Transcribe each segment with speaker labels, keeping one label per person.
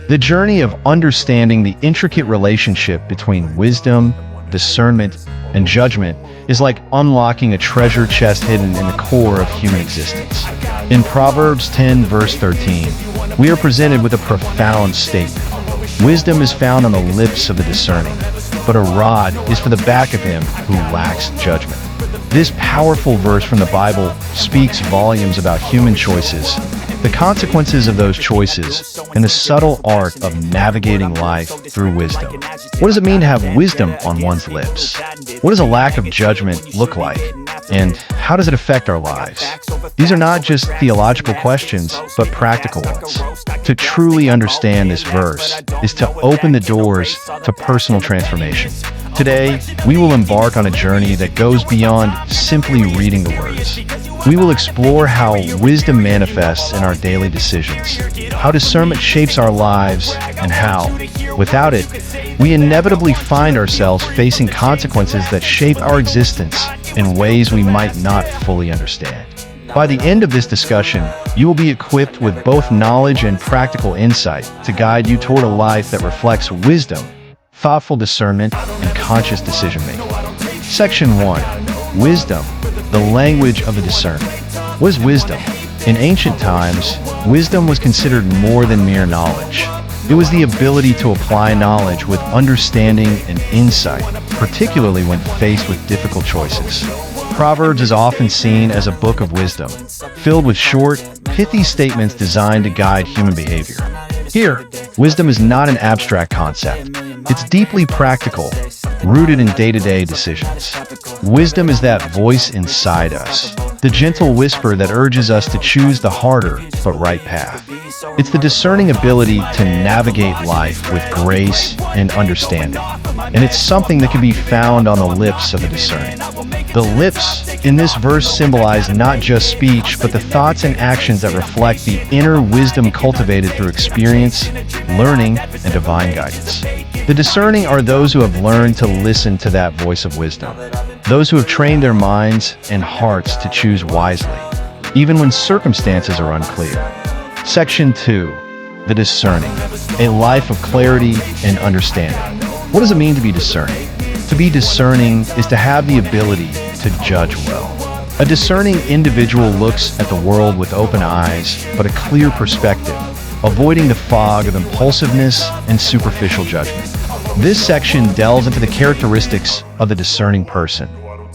Speaker 1: The journey of understanding the intricate relationship between wisdom, discernment, and judgment is like unlocking a treasure chest hidden in the core of human existence. In Proverbs 10 verse 13, we are presented with a profound statement. Wisdom is found on the lips of the discerning, but a rod is for the back of him who lacks judgment. This powerful verse from the Bible speaks volumes about human choices, the consequences of those choices, and the subtle art of navigating life through wisdom. What does it mean to have wisdom on one's lips? What does a lack of judgment look like? And how does it affect our lives? These are not just theological questions, but practical ones. To truly understand this verse is to open the doors to personal transformation. Today, we will embark on a journey that goes beyond simply reading the words. We will explore how wisdom manifests in our daily decisions, how discernment shapes our lives, and how, without it, we inevitably find ourselves facing consequences that shape our existence in ways we might not fully understand. By the end of this discussion, you will be equipped with both knowledge and practical insight to guide you toward a life that reflects wisdom, thoughtful discernment, and conscious decision-making. Section 1. Wisdom, the language of the discerning. What is wisdom? In ancient times, wisdom was considered more than mere knowledge. It was the ability to apply knowledge with understanding and insight, particularly when faced with difficult choices. Proverbs is often seen as a book of wisdom, filled with short, pithy statements designed to guide human behavior. Here, wisdom is not an abstract concept. It's deeply practical, rooted in day-to-day decisions. Wisdom is that voice inside us, the gentle whisper that urges us to choose the harder but right path. It's the discerning ability to navigate life with grace and understanding. And it's something that can be found on the lips of the discerning. The lips in this verse symbolize not just speech, but the thoughts and actions that reflect the inner wisdom cultivated through experience, learning, and divine guidance. The discerning are those who have learned to listen to that voice of wisdom, those who have trained their minds and hearts to choose wisely, even when circumstances are unclear. Section 2. The discerning, a life of clarity and understanding. What does it mean to be discerning? To be discerning is to have the ability to judge well. A discerning individual looks at the world with open eyes, but a clear perspective, avoiding the fog of impulsiveness and superficial judgment. This section delves into the characteristics of the discerning person,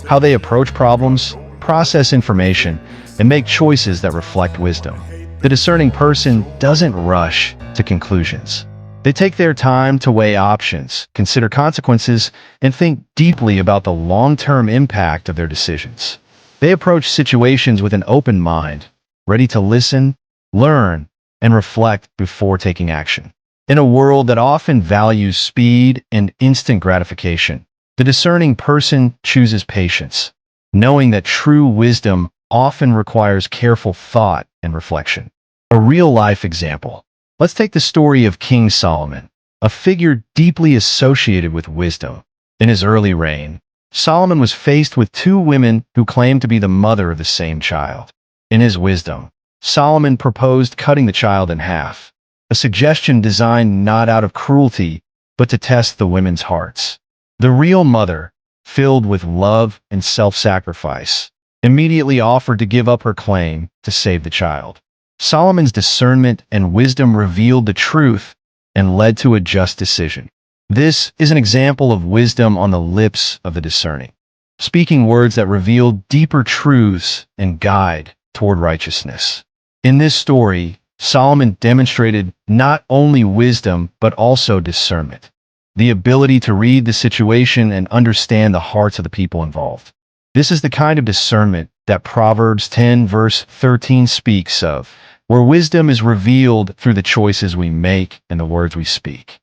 Speaker 1: how they approach problems, process information, and make choices that reflect wisdom. The discerning person doesn't rush to conclusions. They take their time to weigh options, consider consequences, and think deeply about the long-term impact of their decisions. They approach situations with an open mind, ready to listen, learn, and reflect before taking action. In a world that often values speed and instant gratification, the discerning person chooses patience, knowing that true wisdom often requires careful thought and reflection. A real-life example. Let's take the story of King Solomon, a figure deeply associated with wisdom. In his early reign, Solomon was faced with two women who claimed to be the mother of the same child. In his wisdom, Solomon proposed cutting the child in half, a suggestion designed not out of cruelty, but to test the women's hearts. The real mother, filled with love and self-sacrifice, immediately offered to give up her claim to save the child. Solomon's discernment and wisdom revealed the truth and led to a just decision. This is an example of wisdom on the lips of the discerning, speaking words that reveal deeper truths and guide toward righteousness. In this story, Solomon demonstrated not only wisdom but also discernment, the ability to read the situation and understand the hearts of the people involved. This is the kind of discernment that Proverbs 10 verse 13 speaks of, where wisdom is revealed through the choices we make and the words we speak.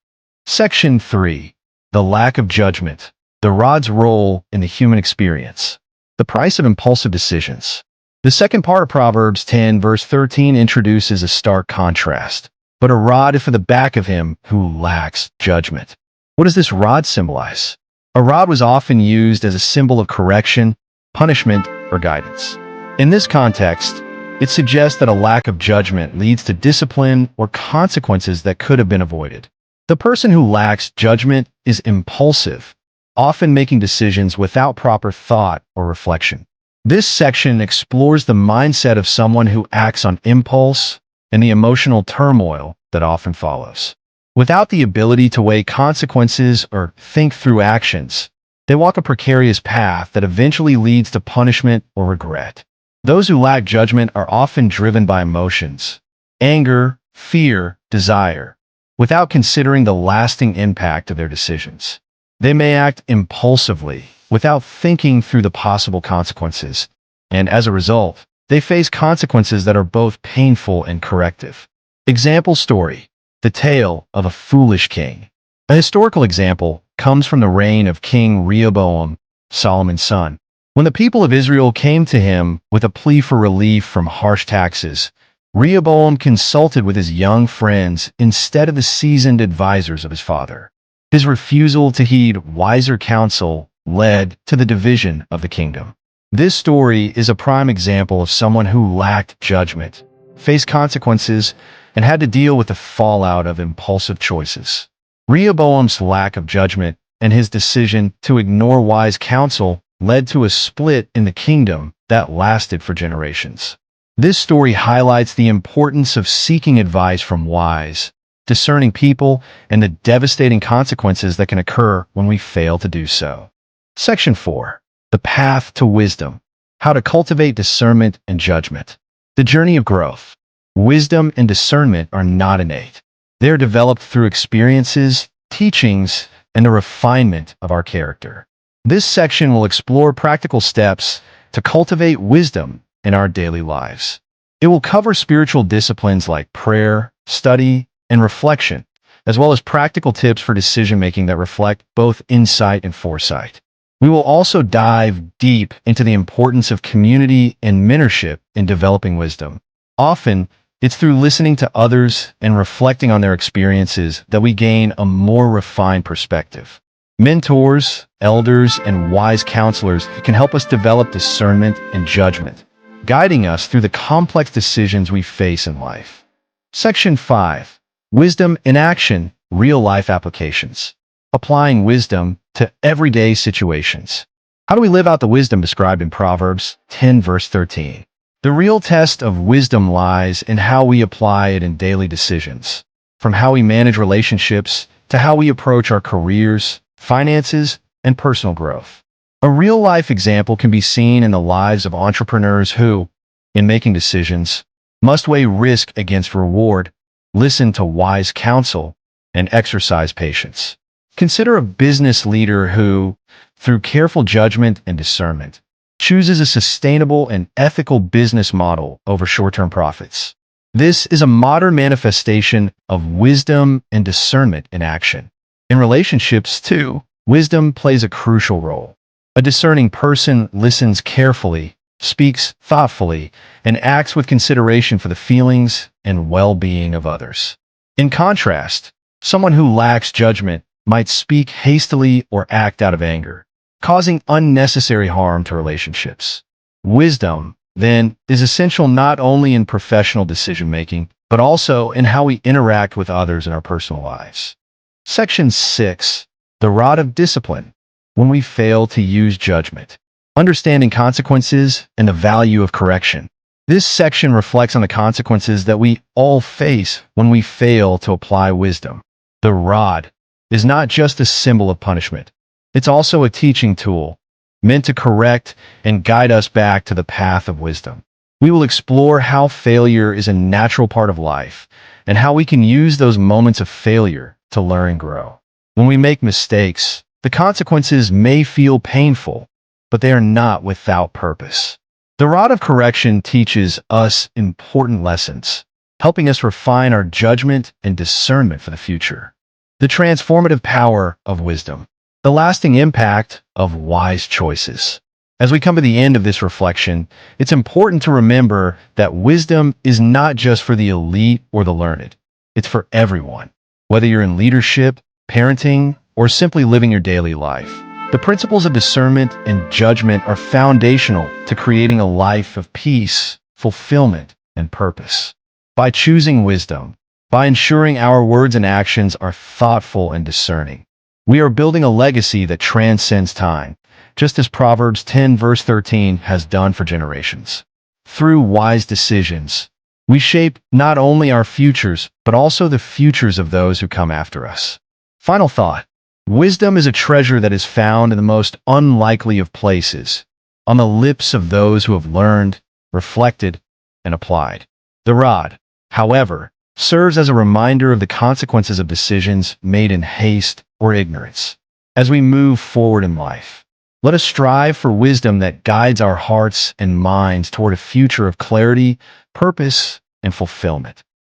Speaker 1: Section 3. The lack of judgment, the rod's role in the human experience. The price of impulsive decisions. The second part of Proverbs 10 verse 13 introduces a stark contrast. But a rod is for the back of him who lacks judgment. What does this rod symbolize? A rod was often used as a symbol of correction, punishment, or guidance. In this context, It suggests that a lack of judgment leads to discipline or consequences that could have been avoided. The person who lacks judgment is impulsive, often making decisions without proper thought or reflection. This section explores the mindset of someone who acts on impulse and the emotional turmoil that often follows. Without the ability to weigh consequences or think through actions, they walk a precarious path that eventually leads to punishment or regret. Those who lack judgment are often driven by emotions, anger, fear, desire, without considering the lasting impact of their decisions. They may act impulsively, without thinking through the possible consequences, and as a result, they face consequences that are both painful and corrective. Example story: the tale of a foolish king. A historical example comes from the reign of King Rehoboam, Solomon's son. When the people of Israel came to him with a plea for relief from harsh taxes, Rehoboam consulted with his young friends instead of the seasoned advisors of his father. His refusal to heed wiser counsel led to the division of the kingdom. This story is a prime example of someone who lacked judgment, faced consequences, and had to deal with the fallout of impulsive choices. Rehoboam's lack of judgment and his decision to ignore wise counsel led to a split in the kingdom that lasted for generations. This story highlights the importance of seeking advice from wise, discerning people, and the devastating consequences that can occur when we fail to do so. Section 4. The Path to Wisdom. How to cultivate discernment and judgment. The journey of growth. Wisdom and discernment are not innate. They are developed through experiences, teachings, and the refinement of our character. This section will explore practical steps to cultivate wisdom in our daily lives. It will cover spiritual disciplines like prayer, study, and reflection, as well as practical tips for decision-making that reflect both insight and foresight. We will also dive deep into the importance of community and mentorship in developing wisdom. Often, it's through listening to others and reflecting on their experiences that we gain a more refined perspective. Mentors, elders, and wise counselors can help us develop discernment and judgment, guiding us through the complex decisions we face in life. Section 5. Wisdom in Action, Real-Life Applications. Applying wisdom to everyday situations. How do we live out the wisdom described in Proverbs 10 verse 13? The real test of wisdom lies in how we apply it in daily decisions, from how we manage relationships to how we approach our careers, finances, and personal growth. A real-life example can be seen in the lives of entrepreneurs who, in making decisions, must weigh risk against reward, listen to wise counsel, and exercise patience. Consider a business leader who, through careful judgment and discernment, chooses a sustainable and ethical business model over short-term profits. This is a modern manifestation of wisdom and discernment in action. In relationships, too, wisdom plays a crucial role. A discerning person listens carefully, speaks thoughtfully, and acts with consideration for the feelings and well-being of others. In contrast, someone who lacks judgment might speak hastily or act out of anger, causing unnecessary harm to relationships. Wisdom, then, is essential not only in professional decision-making, but also in how we interact with others in our personal lives. Section 6. The Rod of Discipline. When we fail to use judgment. Understanding consequences and the value of correction. This section reflects on the consequences that we all face when we fail to apply wisdom. The rod is not just a symbol of punishment. It's also a teaching tool, meant to correct and guide us back to the path of wisdom. We will explore how failure is a natural part of life and how we can use those moments of failure to learn and grow. When we make mistakes, the consequences may feel painful, but they are not without purpose. The rod of correction teaches us important lessons, helping us refine our judgment and discernment for the future. The transformative power of wisdom. The lasting impact of wise choices. As we come to the end of this reflection, it's important to remember that wisdom is not just for the elite or the learned. It's for everyone. Whether you're in leadership, parenting, or simply living your daily life, the principles of discernment and judgment are foundational to creating a life of peace, fulfillment, and purpose. By choosing wisdom, by ensuring our words and actions are thoughtful and discerning, we are building a legacy that transcends time, just as Proverbs 10 verse 13 has done for generations. Through wise decisions, we shape not only our futures, but also the futures of those who come after us. Final thought. Wisdom is a treasure that is found in the most unlikely of places, on the lips of those who have learned, reflected, and applied. The rod, however, serves as a reminder of the consequences of decisions made in haste or ignorance. As we move forward in life, let us strive for wisdom that guides our hearts and minds toward a future of clarity, purpose, and fulfillment.